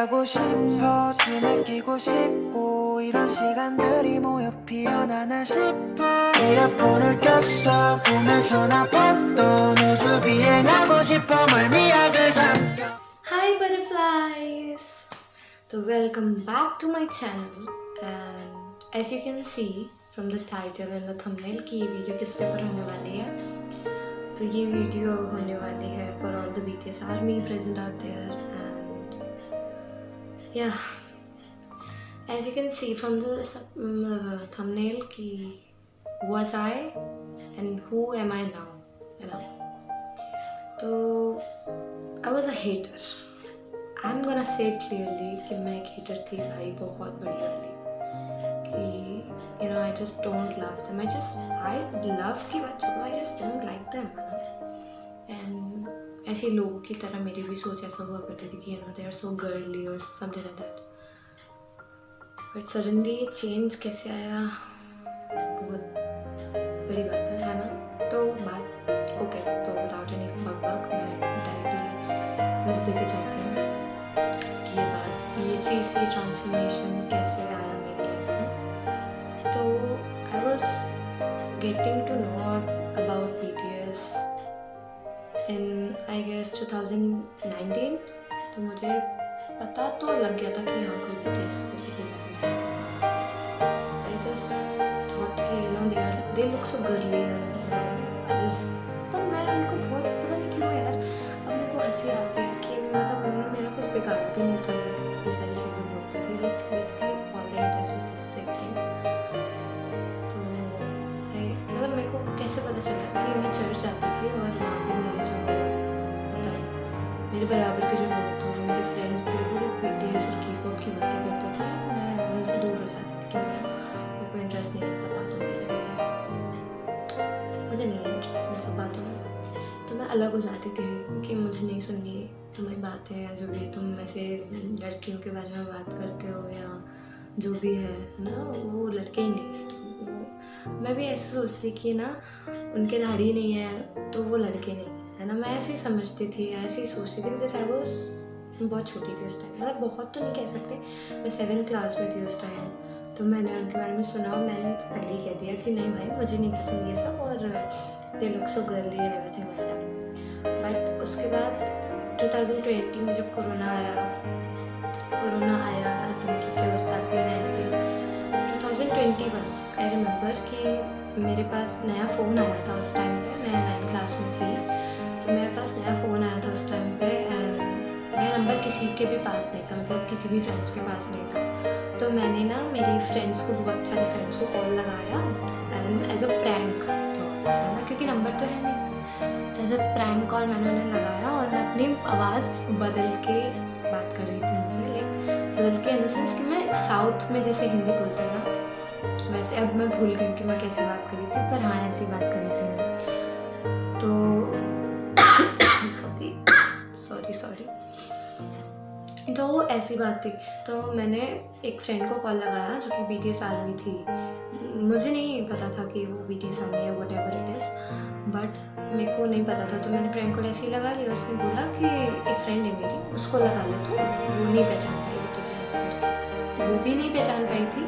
가고 싶어 춤에 끼고 싶고 이런 시간들이 모여 피어나나 싶어 이어폰을 꼈어 꿈에서 나 봤던 우주 비행하고 싶어 멀미약을 삼켜. Hi butterflies! So welcome back to my channel and as you can see from the title and the thumbnail कि ये video किसके ऊपर होने वाली है, तो ये वीडियो होने वाली है for all the BTS army present out there and yeah, as you can see from the thumbnail कि was I and who am I now, you know. तो I was a hater. I'm gonna say it clearly कि मैं एक hater थी भाई, बहुत बड़ी वाली कि you know I just don't love them. I love की बात छोड़ो, I just don't like them, है ना. And ऐसे लोगों की तरह मेरी भी सोच ऐसा हुआ करती थी कि you know they are so girly or something like that. But suddenly change कैसे आया, बहुत बड़ी बात है ना. तो बात ओके, तो without any बकबक मैं डायरेक्टली मुद्दे पे जाती हूँ कि ये चीज़, ये ट्रांसफॉर्मेशन कैसे आया मेरी लाइफ में. तो I was getting to know about BTS in I guess 2019. तो मुझे पता तो लग गया था कि यहाँ कोई BTS करके बैंड है. आई जस्ट थॉट कि you know they look so girly तो मैं उनको बहुत, पता नहीं क्यों यार, अब मेरे को हंसी आती है कि मतलब उन्होंने मेरा कुछ बिगाड़ा भी नहीं था. ये सारी चीज़ें बोलती थी like basically all the it is with this same thing. तो मतलब मेरे को कैसे पता चला कि मैं चर्च जाती थी और वहाँ पे मेरे जो मतलब मेरे बराबर के जो लोग थे, मेरे फ्रेंड्स थे, वो BTS और K-pop की बातें करते थे. मैं उनसे दूर हो जाती थी कि मेरे को इंटरेस्ट नहीं है इन सब बातों में. मुझे नहीं है इंटरेस्ट इन सब बातों में, तो मैं अलग हो जाती थी कि मुझे नहीं सुननी तुम्हारी बातें या जो भी तुम ऐसे लड़कियों के बारे में बात करते हो या जो भी है ना, वो लड़के ही नहीं है. मैं भी ऐसे सोचती कि ना उनके दाढ़ी नहीं है तो वो लड़के नहीं है ना. मैं ऐसे ही समझती थी, ऐसे ही सोचती थी बिकॉज आई वॉज बहुत छोटी थी उस टाइम. मतलब बहुत तो नहीं कह सकते, मैं 7th क्लास में थी उस टाइम. तो मैंने उनके बारे में सुना और मैंने तो पहले ही कह दिया कि नहीं भाई मुझे नहीं पसंद ये सब और they look so girly and everything like that. But उसके बाद 2020 में जब कोरोना आया ख़त्म, क्योंकि उस साल भी मैं ऐसे 2021 आई रिमेंबर कि मेरे पास नया फ़ोन आया था उस टाइम पे. मैं 9th क्लास में थी, तो मेरे पास नया फ़ोन आया था उस टाइम पे एंड मेरा नंबर किसी के भी पास नहीं था, मतलब किसी भी फ्रेंड्स के पास नहीं था. तो मैंने ना मेरी फ्रेंड्स को, बहुत सारे फ्रेंड्स को कॉल लगाया एंड एज अ प्रैंक, है ना, क्योंकि नंबर तो है नहीं. तो एज अ प्रैंक कॉल मैंने उन्हें लगाया और मैं अपनी आवाज़ बदल के बात कर रही थी उनसे. लाइक बदल के इन द सेंस कि मैं साउथ में जैसे हिंदी बोलते हैं ना वैसे. अब मैं भूल गई कि मैं कैसे बात कर रही थी, पर हाँ ऐसी बात कर रही थी मैं. तो सॉरी तो ऐसी बात थी. तो मैंने एक फ्रेंड को कॉल लगाया जो कि BTS आर्मी थी. मुझे नहीं पता था कि वो BTS आर्मी है, what ever it is, but मेरे को नहीं पता था. तो मैंने फ्रेंड को ऐसे ही लगा लिया. उसने बोला कि एक फ्रेंड है मेरी, उसको लगा लो. तो वो नहीं पहचान पाई तुझे ऐसे करके, वो भी नहीं पहचान पाई थी,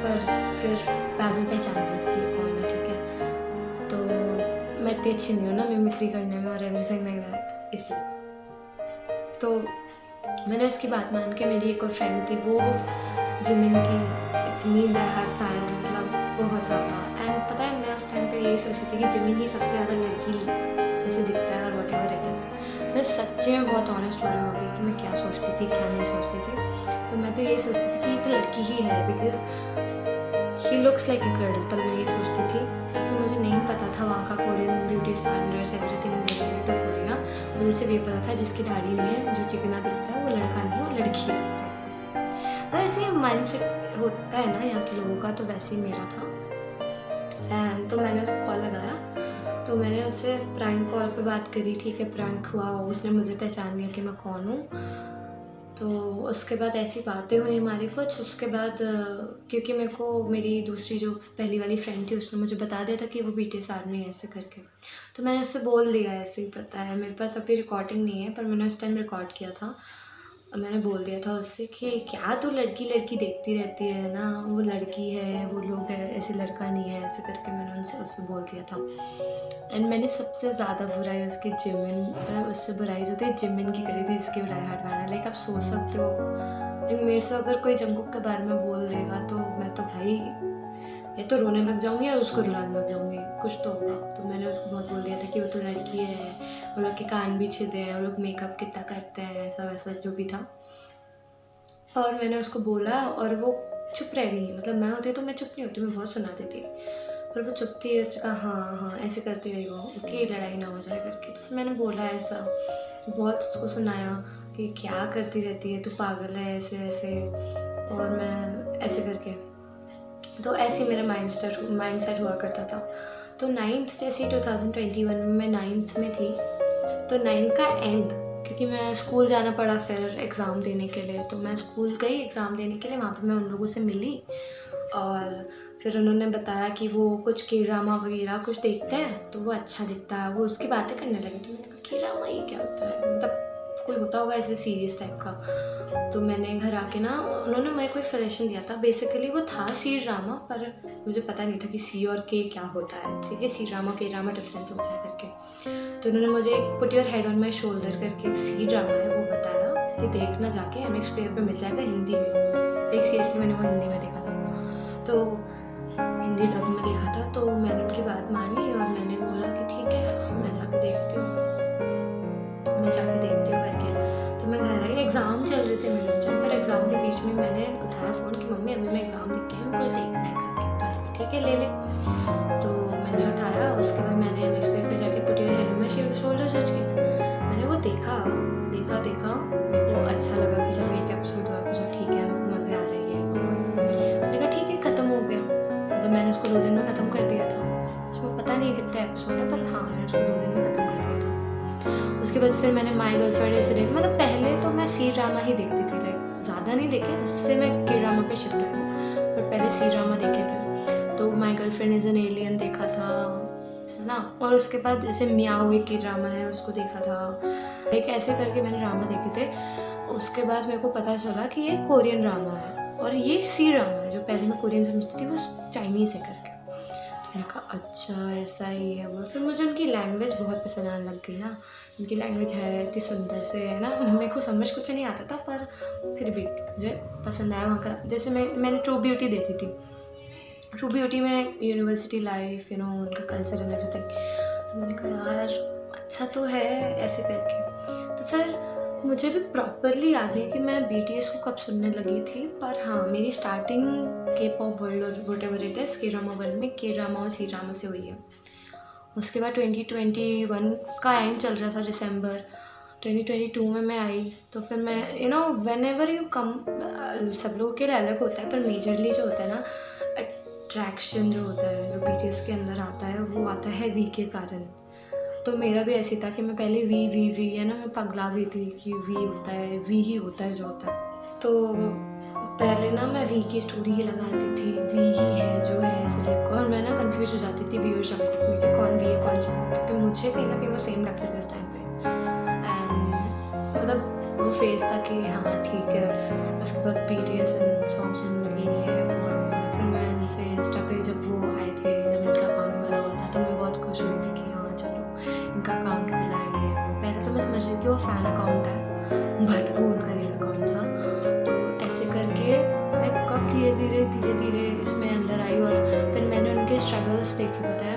पर फिर बाद में पहचान पाई थी कि कौन है. ठीक है, तो मैं इतनी अच्छी नहीं हूँ ना मिमिक्री करने में और एवरीथिंग लाइक दैट, इसलिए. तो मैंने उसकी बात मान के, मेरी एक और फ्रेंड थी वो जिमिन की इतनी हार्ड फैन, मतलब बहुत ज़्यादा. एंड पता है मैं उस टाइम पे यही सोचती थी कि जिमिन ही सबसे ज़्यादा लड़की जैसे दिखता है और वट एवर इट इज़. मैं सच्चे में बहुत ऑनेस्ट वाली हो गई कि मैं क्या सोचती थी क्या नहीं सोचती थी. तो मैं तो यही सोचती थी कि ये तो लड़की ही है because he looks like a girl. तब मैं ये सोचती थी क्योंकि मुझे नहीं पता था वहाँ का Korean beauty standards everything related to Korea. मुझे सिर्फ ये पता था जिसकी दाढ़ी नहीं है, जो चिकना दिखता है, वो लड़का नहीं है, वो लड़की है. तो ऐसे ही माइंड सेट होता है ना यहाँ के लोगों का, तो वैसे ही मेरा था. एंड तो मैंने उसको कॉल लगाया, तो मैंने उससे प्रैंक कॉल पे बात करी. ठीक है, प्रैंक हुआ, उसने मुझे पहचान लिया कि मैं कौन हूँ. तो उसके बाद ऐसी बातें हुई हमारी कुछ. उसके बाद क्योंकि मेरे को मेरी दूसरी जो पहली वाली फ्रेंड थी उसने मुझे बता दिया था कि वो BTS आर्मी है ऐसे करके. तो मैंने उससे बोल दिया ऐसे ही, पता है मेरे पास अभी रिकॉर्डिंग नहीं है पर मैंने उस टाइम रिकॉर्ड किया था. मैंने बोल दिया था उससे कि क्या तू लड़की लड़की देखती रहती है ना, वो लड़की है, वो लोग है, ऐसे लड़का नहीं है, ऐसे करके मैंने उससे बोल दिया था। एंड मैंने सबसे ज़्यादा बुराई उसकी जिमिन उससे बुराई जो थी जिमिन की करी थी, जिसकी बुराई हट मैंने। लाइक आप सोच सकते हो, लेकिन मेरे से अगर कोई जंगकुक के बारे में बोल देगा तो मैं तो भाई या तो रोने लग जाऊंगी या उसको रुलाने लग जाऊंगी, कुछ तो होगा। तो मैंने उसको बहुत बोल दिया था कि वो तो लड़की है, वो लोग के कान भी छिदे हैं, वो लोग मेकअप कितना करते हैं, ऐसा वैसा जो भी था। और मैंने उसको बोला और वो चुप रह गई। मतलब मैं होती तो मैं चुप नहीं होती, मैं बहुत सुनाती थी, पर वो चुप थी। उसने कहा हाँ हाँ ऐसे करती रही वो, कि लड़ाई ना हो जाए करके। तो फिर मैंने बोला ऐसा, बहुत उसको सुनाया कि क्या करती रहती है, तू पागल है, ऐसे ऐसे। और मैं ऐसे करके, तो ऐसे ही मेरा माइंड सेट हुआ करता था। तो नाइन्थ जैसे 2021 में मैं नाइन्थ में थी, तो नाइन्थ का एंड, क्योंकि मैं स्कूल जाना पड़ा फिर एग्ज़ाम देने के लिए, तो मैं स्कूल गई एग्ज़ाम देने के लिए। वहाँ पे मैं उन लोगों से मिली और फिर उन्होंने बताया कि वो कुछ के ड्रामा वगैरह कुछ देखते हैं तो वो अच्छा दिखता है, वो उसकी बातें करने लगे। तो मैंने कहा के ड्रामा ये क्या होता है, मतलब कोई होता होगा ऐसे सीरीज टाइप का। तो मैंने घर आके ना, उन्होंने मेरे को एक सजेशन दिया था। बेसिकली वो था सी ड्रामा, पर मुझे पता नहीं था कि सी और के क्या होता है। ठीक है, सी ड्रामा के ड्रामा डिफरेंस होता है करके। तो उन्होंने मुझे एक put your head on my shoulder करके एक सी ड्रामा है वो बताया कि देखना जाके, MX प्लेयर पे मिल जाएगा हिंदी में। एक सीरियसली मैंने वो हिंदी में देखा था, तो हिंदी डब में देखा था। तो मैंने उनकी बात मानी और मैंने बोला कि ठीक है मैं जाके देखती हूँ, करके। तो मैं घर आई, एग्ज़ाम चल रहे थे मेरे उस टाइम पर। एग्ज़ाम के बीच में मैंने उठाया फ़ोन कि मम्मी अभी मैं एग्ज़ाम देख के आई हूँ, कुछ देखना है करके। तो ठीक है ले ले। तो मैंने उठाया, उसके बाद मैंने MX प्लेयर पे जाके put your head on my shoulder search किया। मैंने वो देखा देखा, मेरे को अच्छा लगा कि चलो एक एपिसोड हुआ, कुछ ठीक है, मेरे को मज़े आ रही है। मैंने कहा ठीक है ख़त्म हो गया। मतलब मैंने उसको 2 दिन में ख़त्म कर दिया था। उसमें पता नहीं कितने एपिसोड है, पर हाँ मैंने उसको 2 दिन में ख़त्म कर दिया था। उसके बाद फिर मैंने माई गर्लफ्रेंड ऐसे देख, मतलब पहले तो मैं सी ड्रामा ही देखती थी, लाइक ज़्यादा नहीं देखे, उससे मैं के ड्रामा पे शिफ्ट हुई हूँ। बट पहले सी ड्रामा देखे थे। तो my girlfriend is an alien देखा था, है ना। और उसके बाद जैसे मियाओ एक के ड्रामा है उसको देखा था। लाइक ऐसे करके मैंने ड्रामा देखे थे। उसके बाद मेरे को पता चला कि ये कोरियन ड्रामा है और ये सी ड्रामा है। जो पहले मैं कोरियन समझती थी वो चाइनीज़ है करके। तो मैंने कहा अच्छा ऐसा ही है वो। फिर मुझे उनकी लैंग्वेज बहुत पसंद आने लग गई ना। उनकी लैंग्वेज है इतनी सुंदर से, है ना। मेरे को समझ कुछ नहीं आता था, पर फिर भी मुझे पसंद आया वहाँ का। जैसे मैंने ट्रू ब्यूटी देखी थी। ट्रू ब्यूटी में यूनिवर्सिटी लाइफ, उनका कल्चर एंड एवरीथिंग। तो मैंने कहा यार अच्छा तो है ऐसे करके। तो फिर मुझे भी प्रॉपरली याद नहीं कि मैं BTS को कब सुनने लगी थी, पर हाँ मेरी स्टार्टिंग के पॉप वर्ल्ड और व्हाटएवर इट इज़ के ड्रामा वर्ल्ड में के ड्रामा और सी ड्रामा से हुई है। उसके बाद 2021 का एंड चल रहा था, दिसंबर 2022 में मैं आई। तो फिर मैं व्हेन एवर यू कम, सब लोगों के लिए अलग होता है, पर मेजरली जो होता है ना अट्रैक्शन जो होता है, जो BTS के अंदर आता है, वो आता है वी के कारण। तो मेरा भी ऐसे था कि मैं पहले वी है ना, मैं पगला गई थी कि वी होता है, वी ही होता है जो होता है। तो पहले ना मैं वी की स्टोरी ही लगाती थी, वी ही है जो है ऐसे टाइप का। और मैं ना कंफ्यूज हो जाती थी वी और जंगकुक में कि कौन वी है कौन जंगकुक, क्योंकि मुझे कहीं ना कहीं वो सेम लगते थे उस टाइम पे। एंड मतलब वो फेज था कि हाँ ठीक है। उसके बाद BTS सॉन्ग सुनने लगी, ये हुआ फिर मैं इनसे इंस्टा पे जब वो आए थे, जब उनका अकाउंट खुला हुआ था, तो मैं बहुत खुश हुई थी कि हाँ चलो इनका अकाउंट खुला है ये वो। पहले तो मैं समझ रही कि वो फ़ैन अकाउंट है, बट वो उनका रियल अकाउंट था। तो ऐसे करके मैं कब धीरे धीरे इसमें अंदर आई। और फिर मैंने उनके स्ट्रगल्स देखे। पता है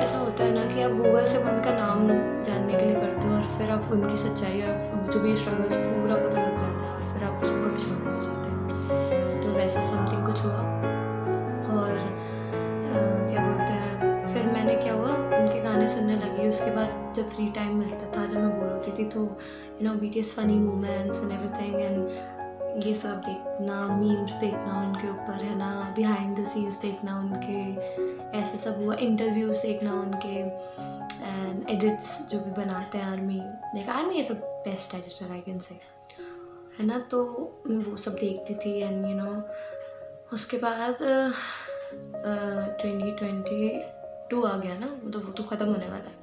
ऐसा होता है ना कि आप गूगल से उनका नाम जानने के लिए करते हो और फिर आप उनकी सच्चाई और जो भी स्ट्रगल्स पूरा पता लग जाता है, और फिर आप उसको कभी छोड़ना नहीं चाहते। तो वैसा समथिंग कुछ हुआ। और क्या बोलते हैं, फिर मैंने क्या हुआ उनके गाने सुनने लगी। उसके बाद जब फ्री टाइम मिलता था, जब मैं बोर होती थी, तो BTS funny moments and everything and ये सब देखना, मीम्स देखना उनके ऊपर, है ना, बिहाइंड द सीन्स देखना उनके, ऐसे सब हुआ। इंटरव्यूज देखना उनके एंड एडिट्स जो भी बनाते हैं army is a best editor I can say, है ना। तो मैं वो सब देखती थी। एंड उसके बाद 2022 आ गया ना, तो वो तो ख़त्म होने वाला है।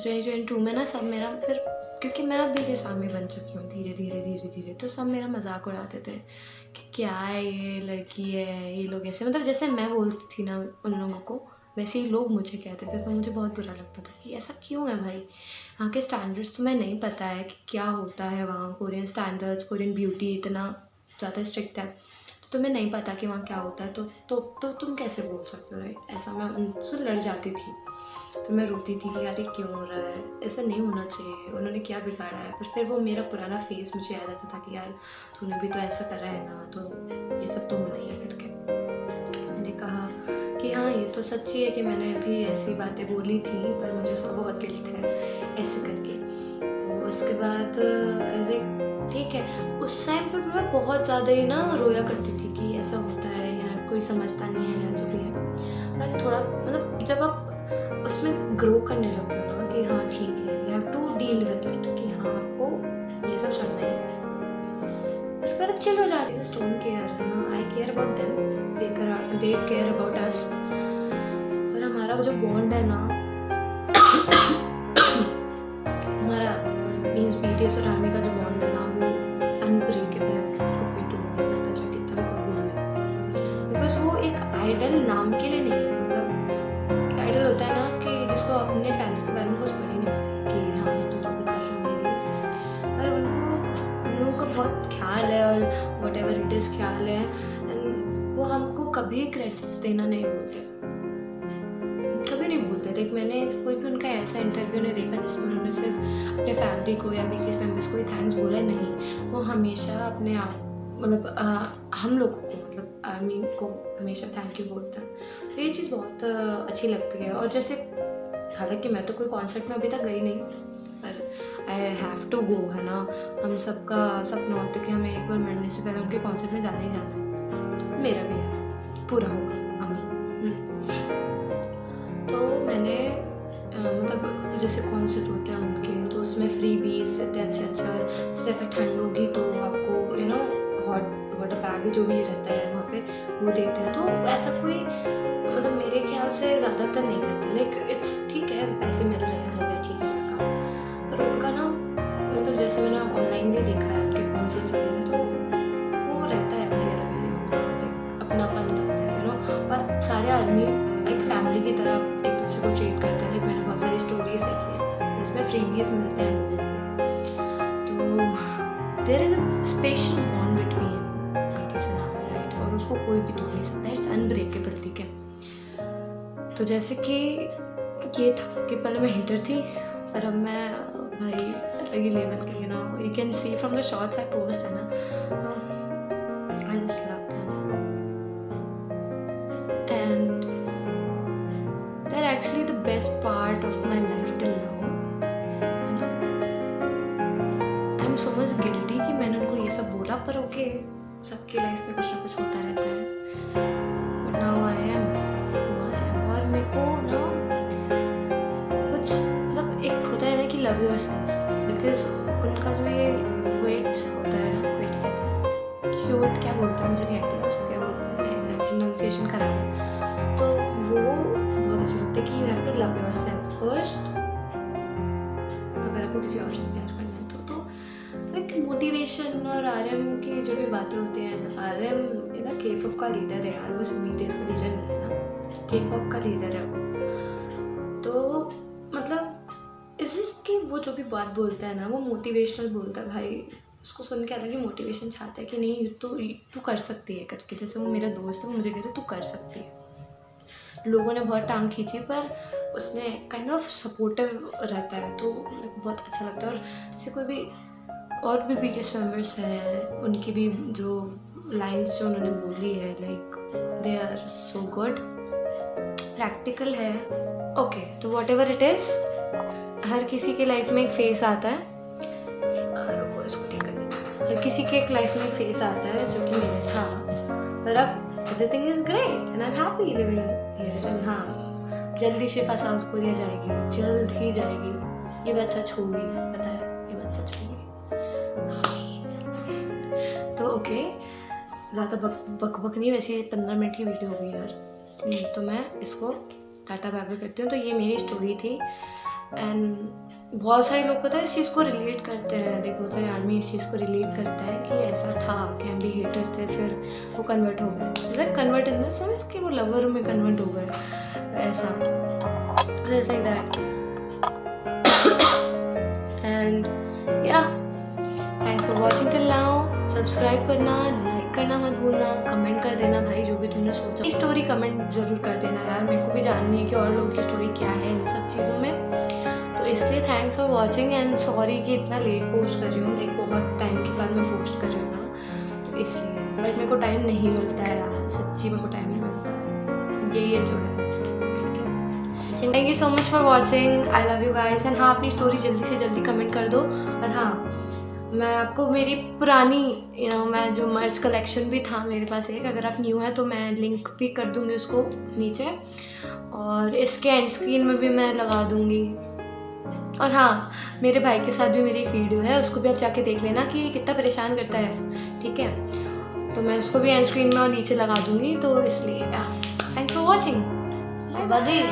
2022 में ना सब मेरा फिर, क्योंकि मैं अब भी सामी बन चुकी हूँ धीरे धीरे, तो सब मेरा मजाक उड़ाते थे कि क्या है ये लड़की है, ये लोग ऐसे, मतलब जैसे मैं बोलती थी ना उन लोगों को, वैसे ही लोग मुझे कहते थे। तो मुझे बहुत बुरा लगता था कि ऐसा क्यों है भाई, वहाँ के स्टैंडर्ड्स तुम्हें नहीं पता है कि क्या होता है वहाँ। कोरियन स्टैंडर्ड्स, कोरियन ब्यूटी इतना ज़्यादा स्ट्रिक्ट है, तो तुम्हें नहीं पता कि वहाँ क्या होता है, तो तुम कैसे बोल सकते हो, राइट। ऐसा मैं उनसे लड़ जाती थी। फिर मैं रोती थी कि यार ये क्यों हो रहा है, ऐसा नहीं होना चाहिए, उन्होंने क्या बिगाड़ा है। पर फिर वो मेरा पुराना फेस मुझे याद आता था कि यार तूने भी तो ऐसा करा है ना, तो ये सब तो होना ही है करके। मैंने कहा कि हाँ ये तो सच्ची है कि मैंने भी ऐसी बातें बोली थी, पर मुझे उसका बहुत गिल्ट है ऐसे करके। तो उसके बाद ऐसे ठीक है, उस टाइम पर मैं बहुत ज़्यादा ही ना रोया करती थी कि ऐसा होता है यार, कोई समझता नहीं है या जो भी है। पर थोड़ा मतलब जब आप उसमें ग्रो करने लगते हो ना कि हाँ ठीक है, you have to deal with it, कि हाँ आपको ये सब सुनना ही है। उसके बाद अब चिल हो जाती है, जस्ट डोंट केयर, है ना। I care about them, they care about us. पर हमारा जो बॉन्ड है ना हमारा मीन्स बीटीएस और आर्मी का जो बॉन्ड है ना, वो अनब्रेकेबल है। उसको कोई तोड़ नहीं सकता, चाहे कितना भी कोई बोल ले। बिकॉज वो एक आइडल नाम के लिए नहीं है, मतलब एक आइडल होता है ना कि जिसको अपने फैंस के बारे में कुछ पता ही नहीं होता कि हाँ तो जो भी कर रहे हो मेरे लिए, पर उन लोगों का बहुत ख्याल है और वट एवर इट इज़ ख्याल है, वो हमको कभी क्रेडिट्स देना नहीं बोलते, कभी नहीं बोलते। लाइक मैंने कोई भी उनका ऐसा इंटरव्यू नहीं देखा जिसमें उन्होंने सिर्फ अपने फैमिली को या बीटीएस मेंबर्स को ही थैंक्स बोला है, नहीं। वो हमेशा अपने आप मतलब हम लोगों को, मतलब आर्मी को हमेशा थैंक यू बोलता है। तो ये चीज़ बहुत अच्छी लगती है। और जैसे हालांकि मैं तो कोई कॉन्सर्ट में अभी तक गई नहीं, पर आई हैव टू गो, है ना। हम सबका सपना होता है कि हमें एक बार मरने से पहले उनके कॉन्सर्ट में जाना ही जाना है। मेरा भी है, पूरा होगा, आमीन। तो मैंने मतलब जैसे कॉन्सर्ट होते हैं उनके, तो उसमें फ्री बीज इतने अच्छे, जैसे अगर ठंड होगी तो आपको हॉट वाटर बैग जो भी रहता है वहाँ पे वो देते हैं। तो ऐसा कोई मतलब मेरे ख्याल से ज़्यादातर नहीं करते। लाइक इट्स ठीक है, पैसे मिल रहे हैं, हो गया, ठीक है उनका। पर उनका ना मतलब जैसे मैंने ऑनलाइन भी देखा है उनके कॉन्सर्ट्स वगैरह, तो वो रहता है भाई अलग ही अपनापन लगता है, और सारे आदमी एक फैमिली की तरह एक दूसरे को ट्रीट करते हैं। लाइक मैंने बहुत सारी स्टोरीज देखी है जिसमें फ्रीबीज मिलते हैं लोगों को। तो there is a special bond between BTS and army, right, और उसको कोई भी तोड़ नहीं सकता, इट्स अनब्रेकेबल, ठीक है। तो जैसे कि ये था कि पहले मैं हेटर थी, पर अब मैं भाई अलग ही लेवल की, you can see from the shorts I post, है ना। I just love them and they're actually the best part of my life till now, है ना। I am so much guilty कि मैंने उनको ये सब बोला, पर ओके, सबकी लाइफ में कुछ ना कुछ होता रहता है। बट नाउ आई एम और मेरे को ना कुछ मतलब एक होता है ना कि लव योरसेल्फ, बिकॉज उनका जो ये वेट होता है ना, वेट कहते हैं, क्यूट क्या बोलते हैं मुझे नहीं आइडिया उसको क्या बोलते हैं, प्रोनाउंसिएशन करा है। तो वो बहुत अच्छे लगते हैं कि you have to love yourself first, अगर आपको किसी और से प्यार करना है तो एक मोटिवेशन। और आरएम की जो भी बातें होती हैं, आरएम ना के-पॉप का लीडर है यार, वो बीटीएस का लीडर नहीं है ना, के-पॉप का लीडर है वो। तो मतलब इस जस्ट कि वो जो भी बात बोलता है ना, वो मोटिवेशनल बोलता है भाई, उसको सुन के अलग ही मोटिवेशन चाहता है कि नहीं तू कर सकती है करके। जैसे वो मेरा दोस्त है, वो मुझे कह रहा है तू कर सकती है। लोगों ने बहुत टांग खींची, पर उसने काइंड ऑफ सपोर्टिव रहता है, तो बहुत अच्छा लगता है। और जैसे कोई भी और भी बीटीएस मेंबर्स हैं, उनकी भी जो लाइंस जो उन्होंने बोली है, like they are so good, practical है। ओके, तो वॉट एवर इट इज़, हर किसी के लाइफ में एक फेस आता है, और इसको ठीक करना, हर किसी के एक लाइफ में एक फेस आता है जो कि मेरा था, पर अब everything is great and I'm happy living here। and हाँ, जल्दी शिफा साउथ कोरिया जाएगी, जल्द ही जाएगी, ये बात सच होगी, पता है, ये बात सच होगी। तो ओके, ज़्यादा बक नहीं, वैसे 15 मिनट की वीडियो हो गई यार, तो मैं इसको टाटा बाय बाय करती हूँ। तो ये मेरी स्टोरी थी, एंड बहुत सारे लोग पता है इस चीज़ को रिलेट करते हैं। देखो तेरे आदमी इस चीज़ को रिलेट करता है कि ऐसा था कि हम भी हेटर थे, फिर वो कन्वर्ट हो गए, मतलब कन्वर्ट इन द सेंस कि वो लवर में कन्वर्ट हो गए, तो ऐसा लाइक दैट। एंड या thanks for watching till now. Subscribe करना, लाइक करना मत भूलना, कमेंट कर देना भाई जो भी तुमने सोचा। स्टोरी कमेंट ज़रूर कर देना यार, मेरे को भी जाननी है कि और लोगों की स्टोरी क्या है इन सब चीज़ों में। तो इसलिए thanks for watching and sorry कि इतना लेट पोस्ट कर रही हूँ, देख बहुत टाइम के बाद मैं पोस्ट कर रही हूँ ना, तो इसलिए। बट मेरे को टाइम नहीं मिलता है यार, सच्ची मेरे को टाइम नहीं मिलता है, ये जो है। ठीक है, thank you so much for watching, I love you guys. And हाँ, अपनी स्टोरी जल्दी से जल्दी कमेंट कर दो। और हाँ, मैं आपको मेरी पुरानी मैं जो मर्च कलेक्शन भी था मेरे पास एक, अगर आप न्यू हैं तो मैं लिंक भी कर दूँगी उसको नीचे, और इसके एंड स्क्रीन में भी मैं लगा दूँगी। और हाँ, मेरे भाई के साथ भी मेरी एक वीडियो है, उसको भी आप जाके देख लेना कि कितना परेशान करता है। ठीक है, तो मैं उसको भी एंड स्क्रीन में और नीचे लगा दूँगी, तो इसलिए thanks for watching. Bye bye.